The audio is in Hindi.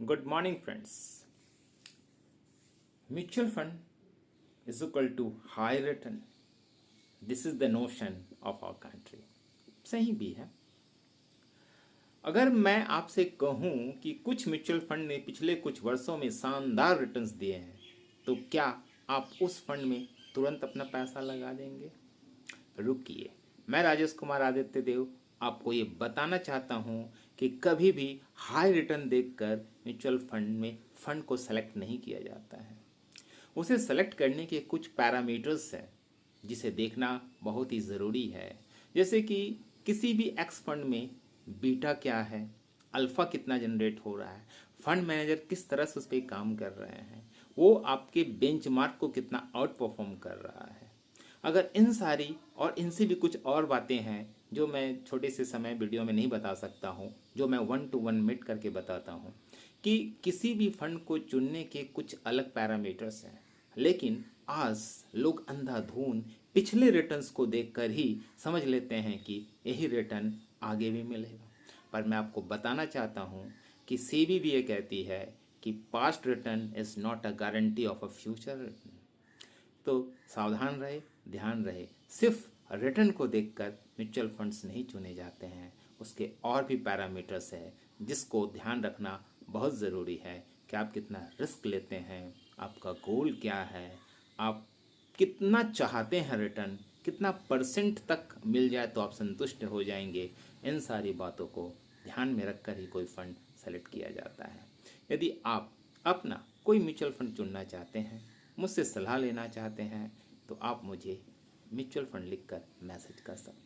Good morning, friends. Mutual fund is equal to high return. This is the notion of our country. सही भी है। अगर मैं आपसे कहूं कि कुछ म्यूचुअल फंड ने पिछले कुछ वर्षों में शानदार रिटर्न्स दिए हैं, तो क्या आप उस फंड में तुरंत अपना पैसा लगा देंगे? रुकिए, मैं राजेश कुमार आदित्य देव आपको ये बताना चाहता हूँ कि कभी भी हाई रिटर्न देखकर म्यूचुअल फंड में फंड को सेलेक्ट नहीं किया जाता है। उसे सेलेक्ट करने के कुछ पैरामीटर्स हैं जिसे देखना बहुत ही ज़रूरी है। जैसे कि किसी भी एक्स फंड में बीटा क्या है, अल्फ़ा कितना जनरेट हो रहा है, फंड मैनेजर किस तरह से उस पर काम कर रहे हैं, वो आपके बेंचमार्क को कितना आउट परफॉर्म कर रहा है। अगर इन सारी और इनसे भी कुछ और बातें हैं जो मैं छोटे से समय वीडियो में नहीं बता सकता हूँ, जो मैं 1 to 1 मीट करके बताता हूँ कि किसी भी फंड को चुनने के कुछ अलग पैरामीटर्स हैं, लेकिन आज लोग अंधाधुंध पिछले रिटर्न्स को देखकर ही समझ लेते हैं कि यही रिटर्न आगे भी मिलेगा। पर मैं आपको बताना चाहता हूँ कि सेबी भी ये कहती है कि past return is not a guarantee of a future return. तो सावधान रहे, ध्यान रहे। सिर्फ रिटर्न को देखकर म्यूचुअल फंड्स नहीं चुने जाते हैं, उसके और भी पैरामीटर्स है जिसको ध्यान रखना बहुत ज़रूरी है कि आप कितना रिस्क लेते हैं, आपका गोल क्या है, आप कितना चाहते हैं रिटर्न, कितना परसेंट तक मिल जाए तो आप संतुष्ट हो जाएंगे। इन सारी बातों को ध्यान में रखकर ही कोई फंड सेलेक्ट किया जाता है। यदि आप अपना कोई म्यूचुअल फंड चुनना चाहते हैं, मुझसे सलाह लेना चाहते हैं, तो आप मुझे म्यूचुअल फंड लिखकर मैसेज कर सकते हैं।